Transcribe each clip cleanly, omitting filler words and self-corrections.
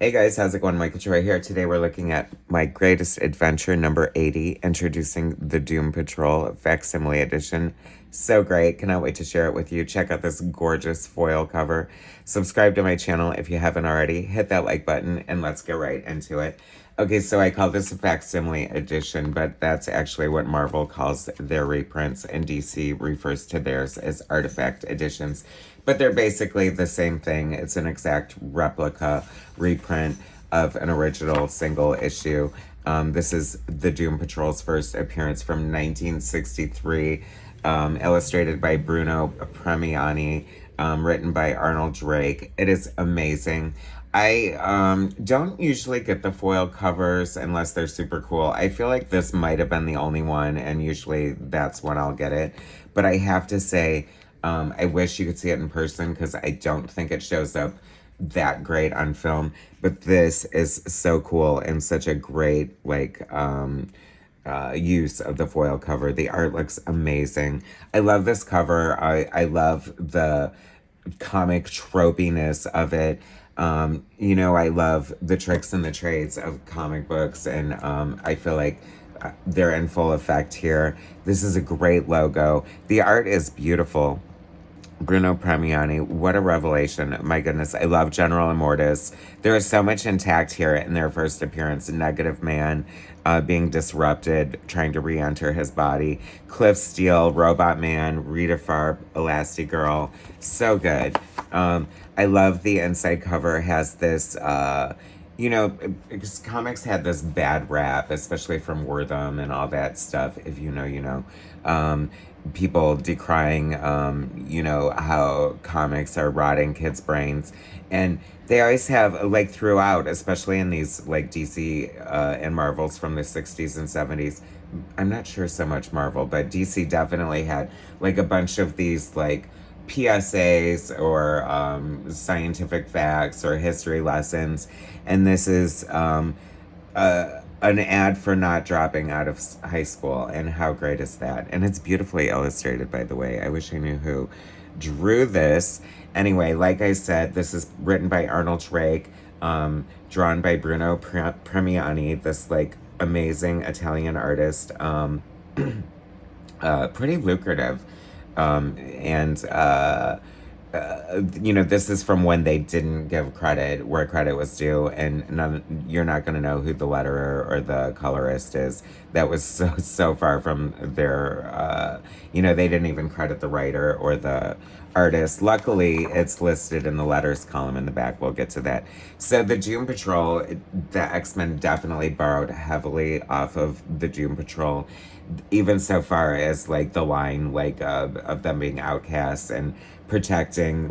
Hey guys, how's it going? Michael Troy here. Today we're looking at my greatest adventure, number 80, introducing the Doom Patrol Facsimile Edition. So great. Cannot wait to share it with you. Check out this gorgeous foil cover. Subscribe to my channel if you haven't already. Hit that like button and let's get right into it. Okay, so I call this a facsimile edition, but that's actually what Marvel calls their reprints, and DC refers to theirs as artifact editions. But they're basically the same thing. It's an exact replica reprint of an original single issue. This is the Doom Patrol's first appearance from 1963, illustrated by Bruno Premiani, written by Arnold Drake. It is amazing. I don't usually get the foil covers unless they're super cool. I feel like this might have been the only one, and usually that's when I'll get it. But I have to say, I wish you could see it in person because I don't think it shows up that great on film. But this is so cool and such a great, use of the foil cover. The art looks amazing. I love this cover. I love the comic tropiness of it. I love the tricks and the trades of comic books, and I feel like they're in full effect here. This is a great logo. The art is beautiful. Bruno Premiani, what a revelation. My goodness, I love General Immortus. There is so much intact here in their first appearance. Negative Man being disrupted, trying to re-enter his body. Cliff Steele, Robot Man, Rita Farb, Elasti-girl. So good. I love the inside cover. Has this, because comics had this bad rap, especially from Wortham and all that stuff. If you know, you know. People decrying, how comics are rotting kids' brains. And they always have, like, throughout, especially in these, like, DC and Marvels from the 60s and 70s. I'm not sure so much Marvel, but DC definitely had, like, a bunch of these, like, PSAs or scientific facts or history lessons. And this is an ad for not dropping out of high school, and how great is that? And it's beautifully illustrated, by the way. I wish I knew who drew this. Anyway, like I said, this is written by Arnold Drake, drawn by Bruno Premiani, this like amazing Italian artist. Pretty lucrative, and this is from when they didn't give credit where credit was due, and you're not going to know who the letterer or the colorist is. That was so far from their, they didn't even credit the writer or the artist. Luckily, it's listed in the letters column in the back. We'll get to that. So the Doom Patrol, the X-Men definitely borrowed heavily off of the Doom Patrol, even so far as like the line of them being outcasts and protecting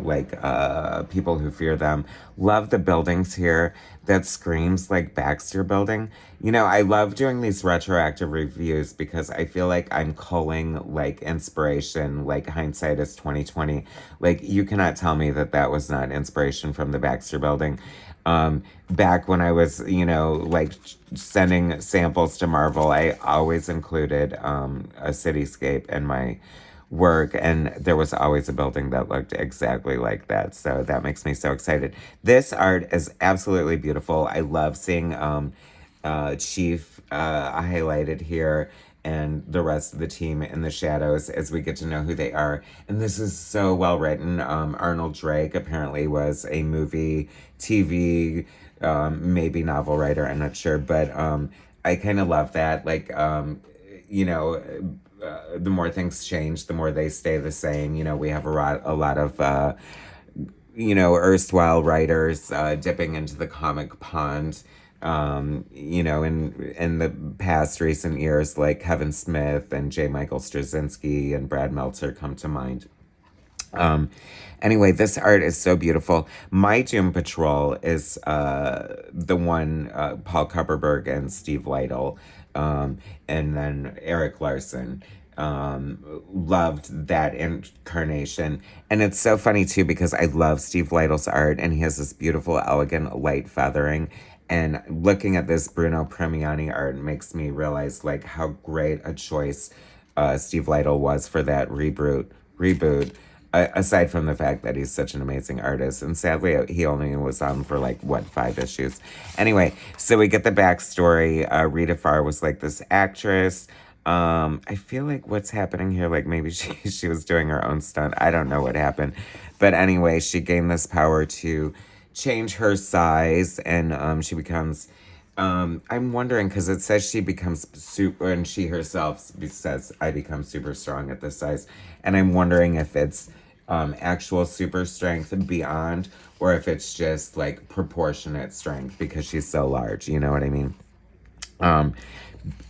people who fear them. Love the buildings here. That screams like Baxter Building. I love doing these retroactive reviews because I feel like I'm culling like inspiration, like hindsight is 2020. Like, you cannot tell me that that was not inspiration from the Baxter Building. Back when I was, sending samples to Marvel, I always included a cityscape in my work, and there was always a building that looked exactly like that. So that makes me so excited. This art is absolutely beautiful. I love seeing Chief highlighted here and the rest of the team in the shadows as we get to know who they are. And this is so well written. Arnold Drake apparently was a movie, TV, maybe novel writer, I'm not sure, but I kind of love that. The more things change, the more they stay the same. We have a lot of erstwhile writers dipping into the comic pond, in the past recent years, like Kevin Smith and J. Michael Straczynski and Brad Meltzer come to mind. Anyway, this art is so beautiful. My Doom Patrol is the one, Paul Kupperberg and Steve Lytle, and then Eric Larson. Loved that incarnation. And it's so funny too because I love Steve Lytle's art, and he has this beautiful, elegant, light feathering. And looking at this Bruno Premiani art makes me realize like how great a choice Steve Lytle was for that reboot. aside from the fact that he's such an amazing artist. And sadly, he only was on for like, what, 5 issues. Anyway, so we get the backstory. Rita Farr was like this actress. I feel like what's happening here, like maybe she was doing her own stunt. I don't know what happened. But anyway, she gained this power to change her size, and she becomes I'm wondering because it says she becomes super, and she herself says, I become super strong at this size. And I'm wondering if it's actual super strength beyond, or if it's just like proportionate strength because she's so large. You know what I mean? Um,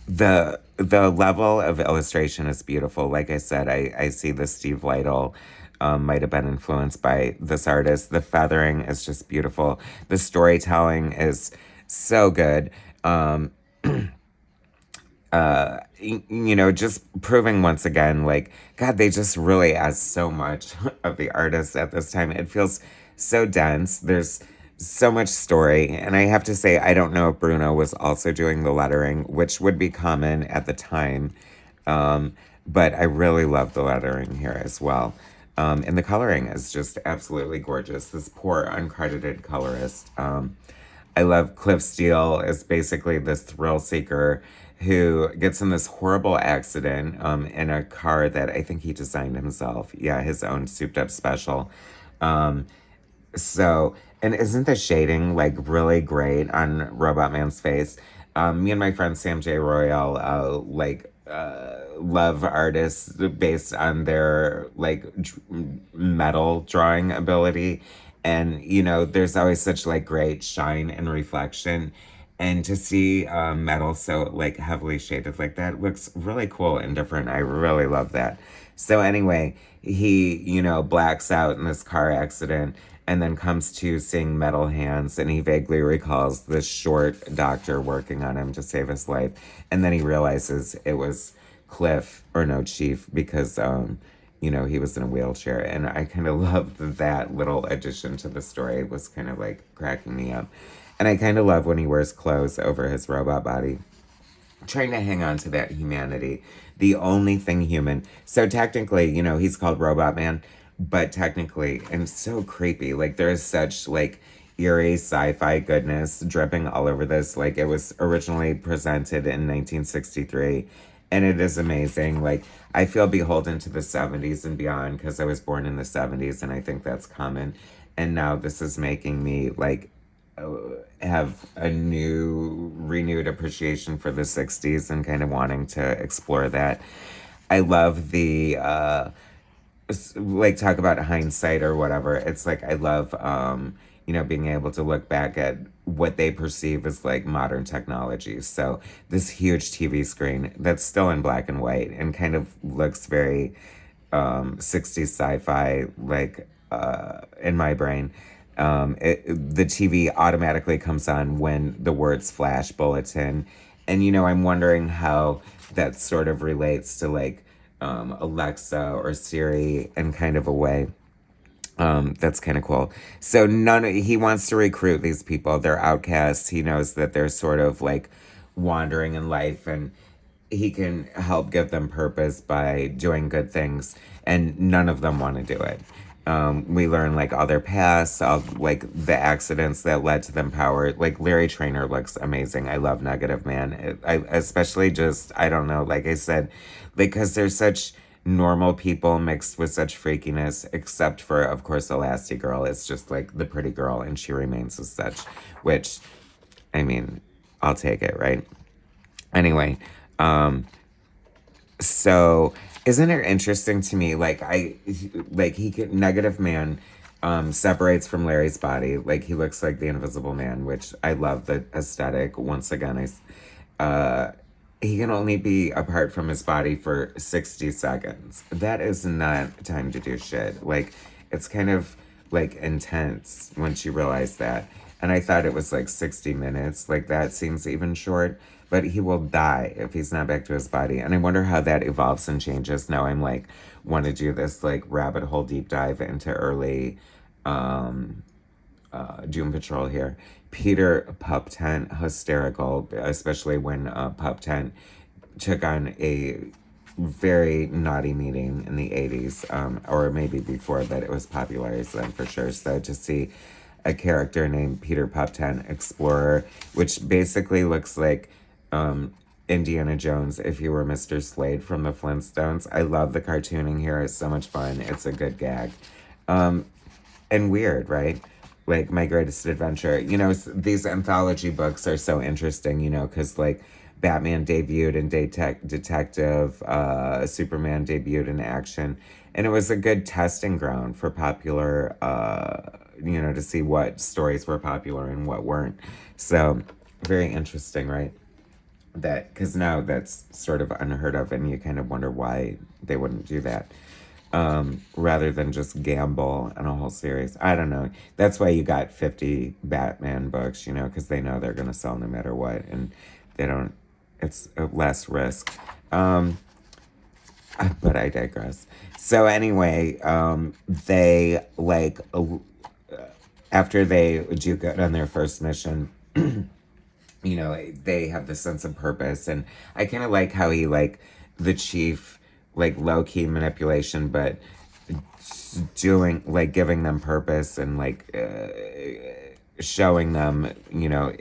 the level of illustration is beautiful. Like I said, I see the Steve Lytle might have been influenced by this artist. The feathering is just beautiful. The storytelling is so good. Just proving once again, like, God, they just really ask so much of the artist at this time. It feels so dense. There's so much story. And I have to say, I don't know if Bruno was also doing the lettering, which would be common at the time. But I really love the lettering here as well. And the coloring is just absolutely gorgeous. This poor uncredited colorist. I love Cliff Steele is basically this thrill seeker who gets in this horrible accident in a car that I think he designed himself. Yeah, his own souped up special. Um, and isn't the shading like really great on Robot Man's face? Me and my friend Sam J. Royale love artists based on their like metal drawing ability. And there's always such like great shine and reflection, and to see metal so like heavily shaded like that looks really cool and different. I really love that. So anyway, he blacks out in this car accident and then comes to seeing metal hands, and he vaguely recalls this short doctor working on him to save his life, and then he realizes it was Cliff, or no, Chief, because he was in a wheelchair. And I kind of loved that little addition to the story. It was kind of like cracking me up. And I kind of love when he wears clothes over his robot body, trying to hang on to that humanity, the only thing human. So technically, he's called Robot Man, but technically, and so creepy. Like, there's such like eerie sci-fi goodness dripping all over this. Like, it was originally presented in 1963, and it is amazing. Like, I feel beholden to the 70s and beyond because I was born in the 70s, and I think that's common. And now this is making me like have a renewed appreciation for the 60s and kind of wanting to explore that. I love the like, talk about hindsight or whatever. It's like I love being able to look back at what they perceive as like modern technology. So this huge TV screen that's still in black and white and kind of looks very 60s sci-fi, like in my brain. The TV automatically comes on when the words flash bulletin. And, I'm wondering how that sort of relates to like Alexa or Siri in kind of a way. That's kind of cool. So he wants to recruit these people. They're outcasts. He knows that they're sort of like wandering in life, and he can help give them purpose by doing good things, and none of them want to do it. We learn like all their pasts, of like the accidents that led to them power. Like, Larry Trainer looks amazing. I love Negative Man. I especially just, I don't know, like I said, because they're such normal people mixed with such freakiness, except for, of course, Elasti-girl. It's just like the pretty girl, and she remains as such, which, I mean, I'll take it, right? Anyway, so isn't it interesting to me, like, Negative Man separates from Larry's body. Like, he looks like the Invisible Man, which I love the aesthetic. Once again, he can only be apart from his body for 60 seconds. That is not time to do shit. Like, it's kind of like intense once you realize that. And I thought it was like 60 minutes. Like, that seems even short. But he will die if he's not back to his body. And I wonder how that evolves and changes. Now I'm like, want to do this like rabbit hole deep dive into early Doom Patrol here. Peter Pup Tent, hysterical, especially when Pup Tent took on a very naughty meeting in the 80s, or maybe before, but it was popularized then for sure. So to see a character named Peter Pup-Tent Explorer, which basically looks like Indiana Jones if he were Mr. Slade from the Flintstones. I love the cartooning here. It's so much fun. It's a good gag. And weird, right? Like My Greatest Adventure. You know, these anthology books are so interesting, you know, because like Batman debuted in Detective, Superman debuted in action. And it was a good testing ground for popular, you know, to see what stories were popular and what weren't. So, very interesting, right? That, because now that's sort of unheard of, and you kind of wonder why they wouldn't do that. Rather than just gamble on a whole series. I don't know. That's why you got 50 Batman books, you know, because they know they're going to sell no matter what, and they don't, it's less risk. But I digress. So anyway, they like, after they do good on their first mission, you know, they have the sense of purpose. And I kind of like how he, like, the chief, like, low-key manipulation, but doing, like, giving them purpose and, like, showing them, you know,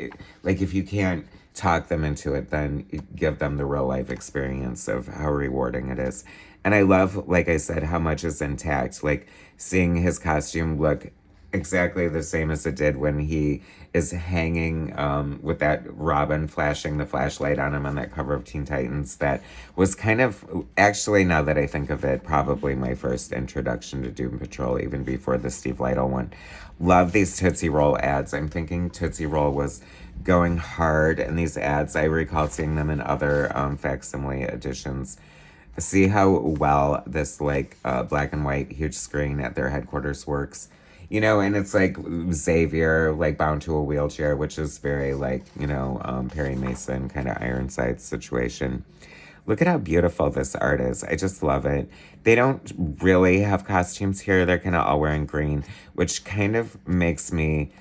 like, if you can't talk them into it, then give them the real-life experience of how rewarding it is. And I love, like I said, how much is intact. Like, seeing his costume look exactly the same as it did when he is hanging with that Robin flashing the flashlight on him on that cover of Teen Titans. That was kind of, actually, now that I think of it, probably my first introduction to Doom Patrol, even before the Steve Lytle one. Love these Tootsie Roll ads. I'm thinking Tootsie Roll was going hard in these ads. I recall seeing them in other facsimile editions. See how well this, like, black and white huge screen at their headquarters works. You know, and it's like Xavier, like, bound to a wheelchair, which is very, like, you know, Perry Mason kind of Ironside situation. Look at how beautiful this art is. I just love it. They don't really have costumes here. They're kind of all wearing green, which kind of makes me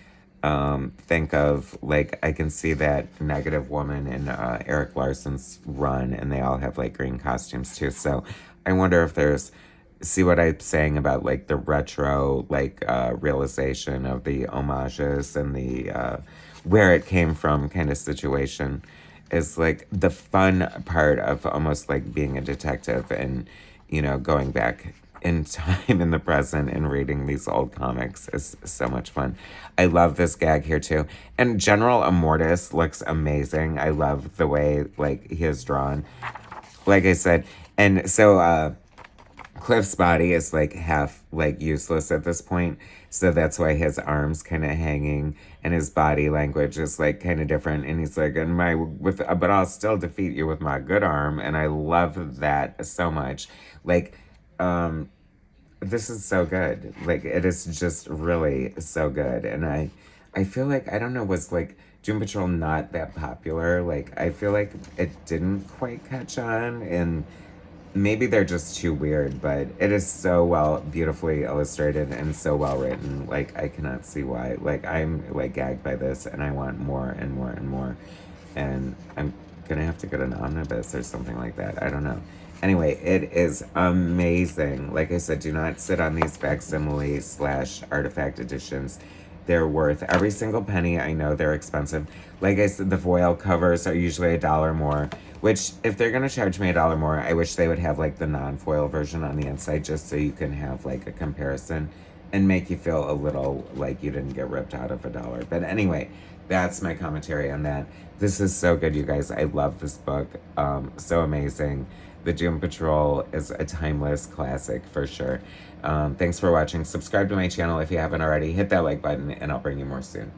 think of, like, I can see that Negative Woman in Eric Larson's run, and they all have, like, green costumes too. So I wonder if there's, see what I'm saying about, like, the retro, like, realization of the homages and the where it came from kind of situation is, like, the fun part of almost, like, being a detective and, you know, going back in time in the present and reading these old comics is so much fun. I love this gag here too. And General Immortus looks amazing. I love the way, like, he is drawn. Like I said, and so Cliff's body is, like, half, like, useless at this point, so that's why his arms kind of hanging and his body language is, like, kind of different. And he's like, "And but I'll still defeat you with my good arm." And I love that so much. Like, this is so good. Like, it is just really so good. And I feel like, I don't know, was, like, Doom Patrol not that popular? Like, I feel like it didn't quite catch on, and maybe they're just too weird, but it is so well, beautifully illustrated and so well written. Like, I cannot see why. Like, I'm, like, gagged by this, and I want more and more and more. And I'm gonna have to get an omnibus or something like that. I don't know. Anyway, it is amazing. Like I said, do not sit on these facsimile / artifact editions. They're worth every single penny. I know they're expensive. Like I said, the foil covers are usually $1 more, which, if they're going to charge me $1 more, I wish they would have, like, the non-foil version on the inside, just so you can have, like, a comparison and make you feel a little like you didn't get ripped out of $1. But anyway, that's my commentary on that. This is so good, you guys. I love this book. So amazing. The Doom Patrol is a timeless classic for sure. Thanks for watching. Subscribe to my channel if you haven't already. Hit that like button, and I'll bring you more soon.